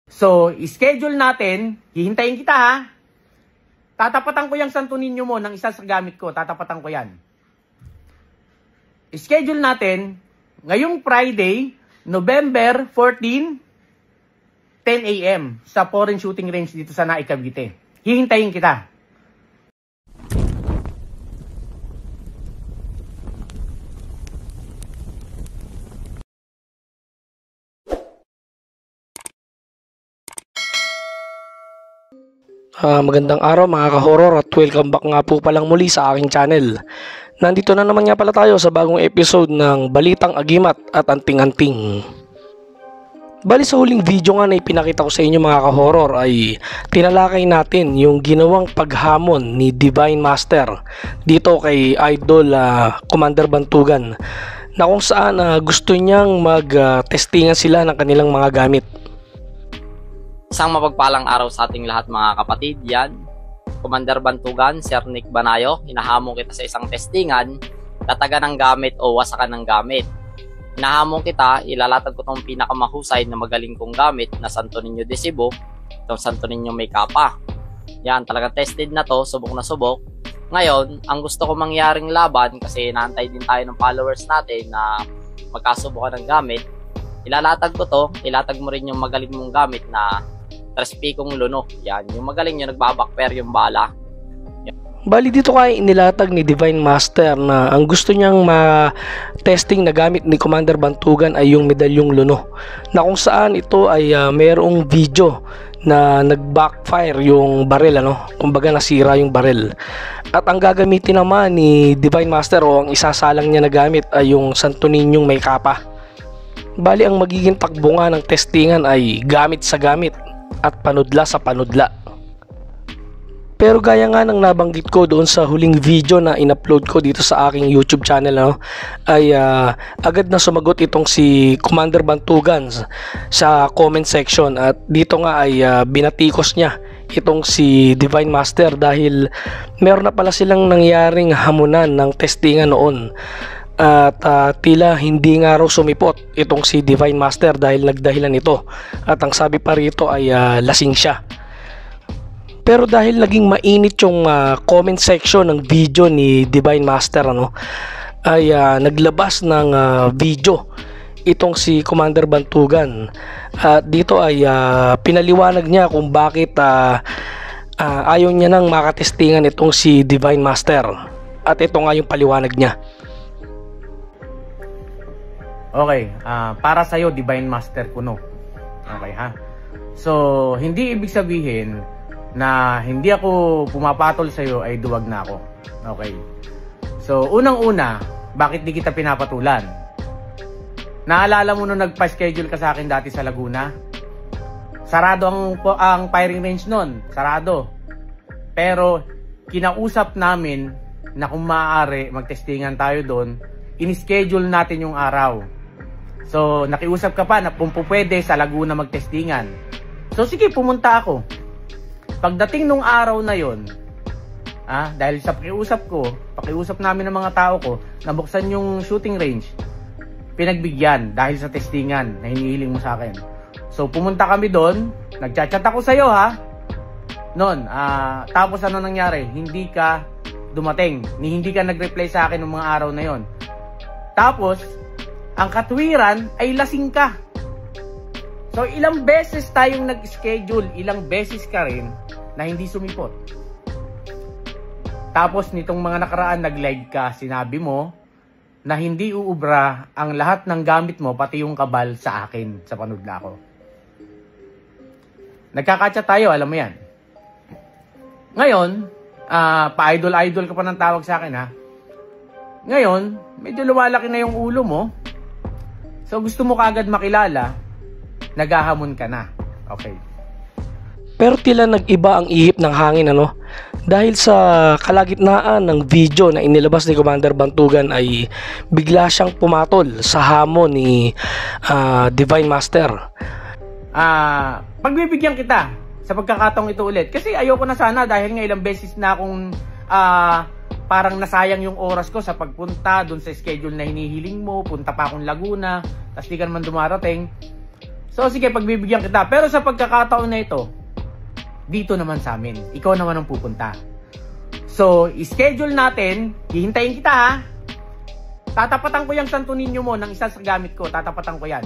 So, schedule natin. Hihintayin kita ha. Tatapatan ko yung Santo Niño mo ng isa sa gamit ko. Tatapatan ko yan. Schedule natin ngayong Friday, November 14, 10 a.m. sa foreign shooting range dito sa Naik, Cavite. Hihintayin kita. Magandang araw mga ka-horror at welcome back nga po palang muli sa aking channel. Nandito na naman nga pala tayo sa bagong episode ng Balitang Agimat at Anting-Anting. Bali sa huling video nga na ipinakita ko sa inyo mga ka-horror ay tinalakay natin yung ginawang paghamon ni Divine Master dito kay Idol Commander Bantugan na kung saan gusto niyang mag-testingan sila ng kanilang mga gamit. Isang mapagpalang araw sa ating lahat mga kapatid. Yan, Commander Bantugan, Sir Nick Banayo. Hinahamon kita sa isang testingan, tatagan ng gamit o wasakan ng gamit. Hinahamon kita, ilalatag ko itong pinakamahusay na magaling kong gamit na Santo Niño de Cebu, itong Santo Niño may kapa. Yan, talagang tested na to, subok na subok. Ngayon, ang gusto ko mangyaring laban, kasi naantay din tayo ng followers natin na magkasubukan ng gamit, ilalatag ko to, ilatag mo rin yung magaling mong gamit na Trespicong Luno. Yan, yung magaling yung nagbabackfire yung bala. Yan. Bali dito kaya inilatag ni Divine Master na ang gusto niyang ma-testing na gamit ni Commander Bantugan ay yung medalyong Luno. Na kung saan ito ay mayroong video na nag-backfire yung barrel, kumbaga nasira yung barrel. At ang gagamitin naman ni Divine Master o ang isasalang niya na gamit ay yung Santo Niñong may kapa. Bali ang magiging takbo nga ng testingan ay gamit sa gamit at panudla sa panudla. Pero gaya nga ng nabanggit ko doon sa huling video na in-upload ko dito sa aking YouTube channel, ay agad na sumagot itong si Commander Bantugan sa comment section, at dito nga ay binatikos niya itong si Divine Master dahil meron na pala silang nangyaring hamunan ng testingan noon. At tila hindi nga raw sumipot itong si Divine Master dahil nagdahilan ito, at ang sabi pa rito ay lasing siya. Pero dahil naging mainit yung comment section ng video ni Divine Master, ay naglabas ng video itong si Commander Bantugan, at dito ay pinaliwanag niya kung bakit ayaw niya nang makatestingan itong si Divine Master, at ito nga yung paliwanag niya. Okay, para sa'yo, Divine Master Kuno. Okay ha? So, hindi ibig sabihin na hindi ako pumapatol sa'yo ay duwag na ako. Okay. So, unang-una, bakit di kita pinapatulan? Naalala mo nung nagpa-schedule ka sa akin dati sa Laguna? Sarado ang firing range nun. Sarado. Pero, kinausap namin na kung maaari, magtestingan tayo doon, in-schedule natin yung araw. So, nakiusap ka pa na kung pwede sa Laguna magtestingan. So, sige, pumunta ako. Pagdating nung araw na yon, dahil sa pakiusap namin ng mga tao ko, nabuksan yung shooting range, pinagbigyan dahil sa testingan na hinihiling mo sa akin. So, pumunta kami doon, nagchat-chat ako sa'yo noon, tapos ano nangyari? Hindi ka dumating, hindi ka nag-reply sa akin ng mga araw na yon. Tapos, ang katwiran ay lasing ka. So, ilang beses tayong nag-schedule, ilang beses ka rin na hindi sumipot. Tapos, nitong mga nakaraan, nag-live ka, sinabi mo na hindi uubra ang lahat ng gamit mo, pati yung kabal sa akin, sa panudla ko. Nagkakatsa tayo, alam mo yan. Ngayon, pa-idol-idol ka pa ng tawag sa akin, Ngayon, medyo lumalaki na yung ulo mo. So, gusto mo kaagad makilala, naghahamon ka na. Okay. Pero tila nag-iba ang ihip ng hangin, dahil sa kalagitnaan ng video na inilabas ni Commander Bantugan ay bigla siyang pumatol sa hamon ni Divine Master. Pagbibigyan kita sa pagkakataong ito ulit. Kasi ayoko na sana dahil nga ilang beses na akong parang nasayang yung oras ko sa pagpunta dun sa schedule na hinihiling mo. Punta pa akong Laguna, tapos di ka naman dumarating. So sige, pagbibigyan kita. Pero sa pagkakataon na ito, dito naman sa amin. Ikaw naman ang pupunta. So, schedule natin. Hihintayin kita ha. Tatapatan ko yung Santo Niño mo ng isa sa gamit ko. Tatapatan ko yan.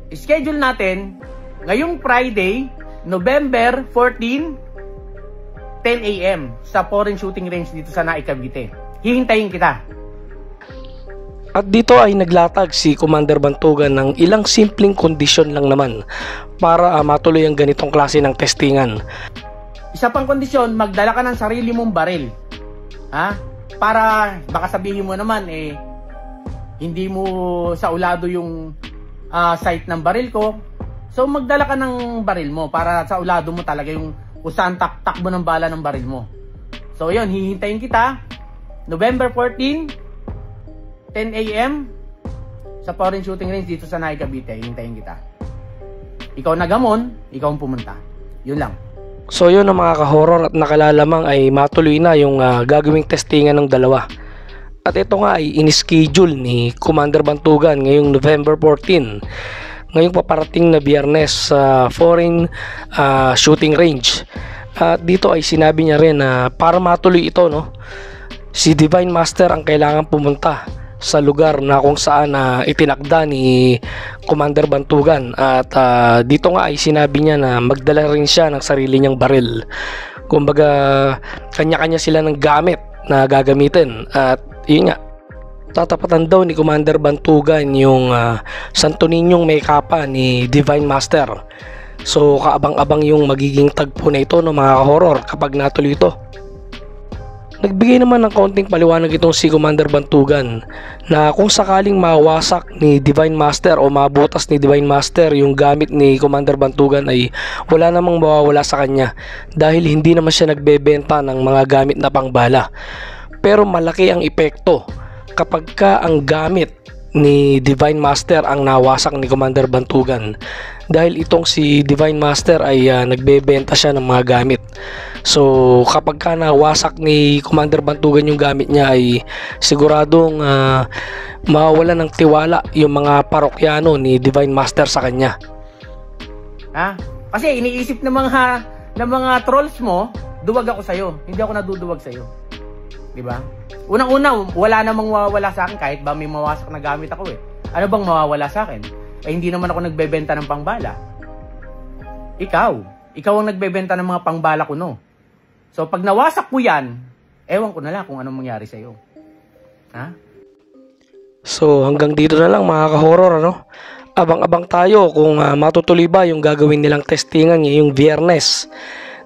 Schedule natin ngayong Friday, November 14, 10 a.m. sa foreign shooting range dito sa Naik, Cavite. Hihintayin kita. At dito ay naglatag si Commander Bantugan ng ilang simpleng kondisyon lang naman para matuloy ang ganitong klase ng testingan. Isa pang kondisyon, magdala ka ng sarili mong baril. Ha? Para baka sabihin mo naman hindi mo sa ulado yung sight ng baril ko. So magdala ka ng baril mo para sa ulado mo talaga yung kung saan takbo ng bala ng baril mo. So yun, hihintayin kita November 14, 10 a.m. sa foreign shooting range dito sa Naik, Cavite. Hihintayin kita. Ikaw nagamon, ikaw ang pumunta. Yun lang. So yun ang mga ka-horror, at nakalalamang ay matuloy na yung gagawing testingan ng dalawa. At ito nga ay in-schedule ni Commander Bantugan ngayong November 14, ngayong paparating na Biyernes sa foreign shooting range. At dito ay sinabi niya rin na para matuloy ito, no, si Divine Master ang kailangan pumunta sa lugar na kung saan itinakda ni Commander Bantugan. At dito nga ay sinabi niya na magdala rin siya ng sarili niyang baril. Kumbaga kanya-kanya sila ng gamit na gagamitin. At yun nga, tatapatan daw ni Commander Bantugan yung Santo Niñong may kapa ni Divine Master. So kaabang-abang yung magiging tagpo na ito, no, mga horror, kapag natuloy ito. Nagbigay naman ng kaunting paliwanag itong si Commander Bantugan na kung sakaling mawasak ni Divine Master o mabutas ni Divine Master yung gamit ni Commander Bantugan ay wala namang mawawala sa kanya dahil hindi naman siya nagbebenta ng mga gamit na pangbala. Pero malaki ang epekto kapag ka ang gamit ni Divine Master ang nawasak ni Commander Bantugan, dahil itong si Divine Master ay nagbebenta siya ng mga gamit. So kapag ka nawasak ni Commander Bantugan yung gamit niya ay siguradong mawawala ng tiwala yung mga parokyano ni Divine Master sa kanya. Kasi iniisip ng mga trolls mo, duwag ako sa'yo. Hindi ako naduduwag sa'yo. Diba? Unang-una, wala namang mawawala sa akin kahit ba may mawasak na gamit ako eh. Ano bang mawawala sa akin? Hindi naman ako nagbebenta ng pangbala. Ikaw ang nagbebenta ng mga pangbala ko, no? So pag nawasak ko yan, ewan ko na lang kung anong mangyari sa'yo. So hanggang dito na lang mga ka-horror, ano? Abang-abang tayo kung matutuloy ba yung gagawin nilang testingan ngayong Biyernes,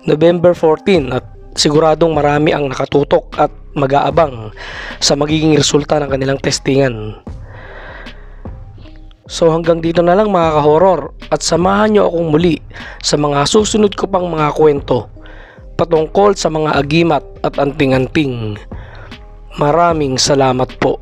November 14, at siguradong marami ang nakatutok at mag-aabang sa magiging resulta ng kanilang testingan. So hanggang dito na lang mga ka-horror, at samahan nyo akong muli sa mga susunod ko pang mga kwento patungkol sa mga agimat at anting-anting. Maraming salamat po.